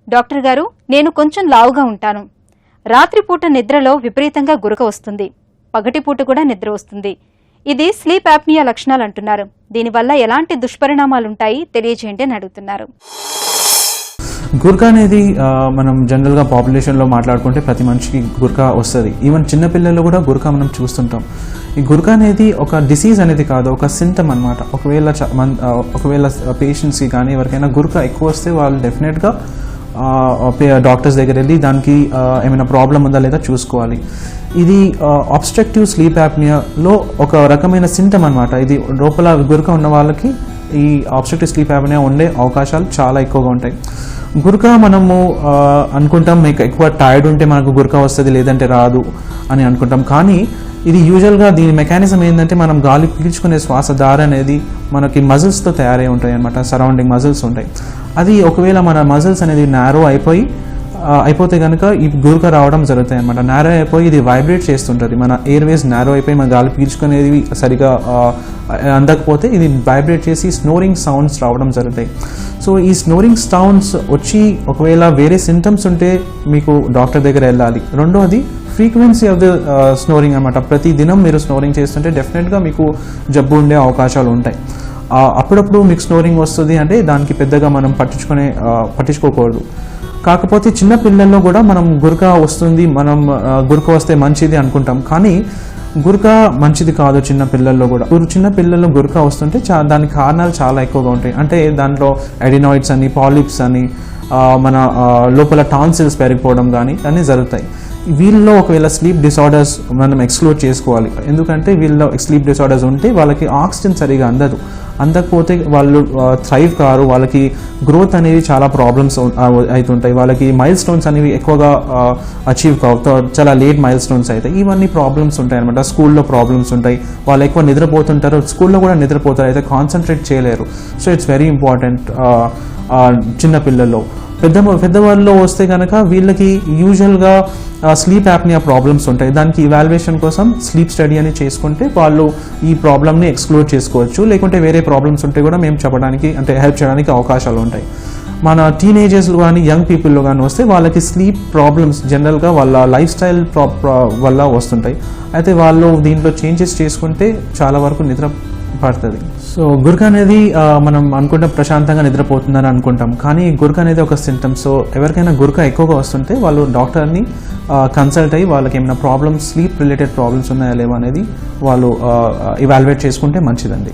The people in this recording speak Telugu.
డాక్టర్ గారు, నేను కొంచెం లావుగా ఉంటాను. రాత్రిపూట నిద్రలో విపరీతంగా గురక వస్తుంది. పగటిపూట కూడా నిద్ర వస్తుంది. ఇది స్లీప్ యాప్నియా లక్షణాలు అంటున్నారు. దీనివల్ల ఎలాంటి దుష్పరిణామాలుంటాయి తెలియజేయండి అని అడుగుతున్నారు. గుర్కా అనేది మనం జనరల్గా పాపులేషన్లో మాట్లాడుకుంటే ప్రతి మనిషికి గుర్కా వస్తుంది. ఈవెన్ చిన్నపిల్లల్లో కూడా గుర్కా మనం చూస్తుంటాం. ఈ గుర్కా అనేది ఒక డిసీజ్ అనేది కాదు, ఒక సింటమ్ అనమాట. ఒకవేళ పేషెంట్స్కి కానీ ఎవరికైనా గుర్కా ఎక్కువ వస్తే వాళ్ళు డెఫినెట్గా డాక్టర్స్ దగ్గర వెళ్ళి దానికి ఏమైనా ప్రాబ్లం ఉందా లేదా చూసుకోవాలి. ఇది అబ్స్ట్రక్టివ్ స్లీప్ యాప్నియాలో ఒక రకమైన సింటమ్ అనమాట. ఇది లోపల గుర్కా ఉన్న వాళ్ళకి ఈ అబ్స్ట్రక్టివ్ స్లీప్ యాప్నియా ఉండే అవకాశాలు చాలా ఎక్కువగా ఉంటాయి. గుర్కా మనము అనుకుంటాం మీకు ఎక్కువ టైర్డ్ ఉంటే మనకు గుర్కా వస్తుంది, లేదంటే రాదు అని అనుకుంటాం. కానీ ఇది యూజువల్గా దీని మెకానిజం ఏంటంటే మనం గాలి పీల్చుకునే శ్వాస దారి అనేది మనకి మజిల్స్తో తయారై ఉంటాయి అనమాట. సరౌండింగ్ మజిల్స్ ఉంటాయి. అది ఒకవేళ మన మజిల్స్ అనేది నారో అయిపోతే కనుక ఈ గుర్కా రావడం జరుగుతాయి అనమాట. నారో అయిపోయి ఇది వైబ్రేట్ చేస్తుంటుంది. మన ఎయిర్వేస్ నారో అయిపోయి మన గాలి పీల్చుకునేది సరిగా అందకపోతే ఇది వైబ్రేట్ చేసి స్నోరింగ్ సౌండ్స్ రావడం జరుగుతాయి. సో ఈ స్నోరింగ్ సౌండ్స్ వచ్చి ఒకవేళ వేరే సింటమ్స్ ఉంటే మీకు డాక్టర్ దగ్గర వెళ్ళాలి. రెండోది ఫ్రీక్వెన్సీ ఆఫ్ ద స్నోరింగ్ అనమాట. ప్రతి దినం మీరు స్నోరింగ్ చేస్తుంటే డెఫినెట్గా మీకు జబ్బు ఉండే అవకాశాలు ఉంటాయి. అప్పుడప్పుడు మీకు స్నోరింగ్ వస్తుంది అంటే దానికి పెద్దగా మనం పట్టించుకోకూడదు. కాకపోతే చిన్న పిల్లల్లో కూడా మనం గుర్కా వస్తుంది, మనం గుర్కా వస్తే మంచిది అనుకుంటాం. కానీ గుర్కా మంచిది కాదు చిన్న పిల్లల్లో కూడా. చిన్న పిల్లల్లో గుర్కా వస్తుంటే దానికి కారణాలు చాలా ఎక్కువగా ఉంటాయి. అంటే దాంట్లో ఎడినాయిడ్స్ అని, పాలిప్స్ అని, మన లోపల టాన్సిల్స్ పెరిగిపోవడం కానీ అన్నీ జరుగుతాయి. వీళ్ళలో ఒకవేళ స్లీప్ డిసార్డర్స్ మనం ఎక్స్క్లూడ్ చేసుకోవాలి. ఎందుకంటే వీళ్ళలో స్లీప్ డిసార్డర్స్ ఉంటే వాళ్ళకి ఆక్సిజన్ సరిగా అందకపోతే వాళ్ళు థ్రైవ్ కారు, వాళ్ళకి గ్రోత్ అనేది చాలా ప్రాబ్లమ్స్ అవుతుంటాయి. వాళ్ళకి మైల్ స్టోన్స్ అనేవి ఎక్కువగా అచీవ్ కావు, చాలా లేట్ మైల్ స్టోన్స్ అవుతాయి. ఇవన్నీ ప్రాబ్లమ్స్ ఉంటాయి అనమాట. స్కూల్లో ప్రాబ్లమ్స్ ఉంటాయి, వాళ్ళు ఎక్కువ నిద్రపోతుంటారు, స్కూల్లో కూడా నిద్రపోతారు, అయితే కాన్సన్ట్రేట్ చేయలేరు. సో ఇట్స్ వెరీ ఇంపార్టెంట్ చిన్నపిల్లల్లో. పెద్దవాళ్ళలో వస్తే కనుక వీళ్ళకి యూజువల్గా స్లీప్ యాప్నియా ప్రాబ్లమ్స్ ఉంటాయి. దానికి ఇవాల్యుయేషన్ కోసం స్లీప్ స్టడీ అని చేసుకుంటే వాళ్ళు ఈ ప్రాబ్లమ్ని ఎక్స్క్లూడ్ చేసుకోవచ్చు. లేకుంటే వేరే ప్రాబ్లమ్స్ ఉంటే కూడా మేము చెప్పడానికి అంటే హెల్ప్ చేయడానికి అవకాశాలు ఉంటాయి. మన టీనేజర్స్లో కానీ యంగ్ పీపుల్లో కానీ వస్తే వాళ్ళకి స్లీప్ ప్రాబ్లమ్స్ జనరల్గా వాళ్ళ లైఫ్ స్టైల్ వల్ల వస్తుంటాయి. అయితే వాళ్ళు దీంట్లో చేంజెస్ చేసుకుంటే చాలా వరకు నిద్ర పడుతుంది. సో గుర్కా అనేది మనం అనుకుంటాం ప్రశాంతంగా నిద్రపోతుందని అనుకుంటాం, కానీ గుర్కా అనేది ఒక సింటమ్. సో ఎవరికైనా గుర్కా ఎక్కువగా వస్తుంటే వాళ్ళు డాక్టర్ని కన్సల్ట్ అయ్యి వాళ్ళకి ఏమైనా ప్రాబ్లమ్స్, స్లీప్ రిలేటెడ్ ప్రాబ్లమ్స్ ఉన్నాయా లేవా అనేది వాళ్ళు ఇవాల్యుయేట్ చేసుకుంటే మంచిదండి.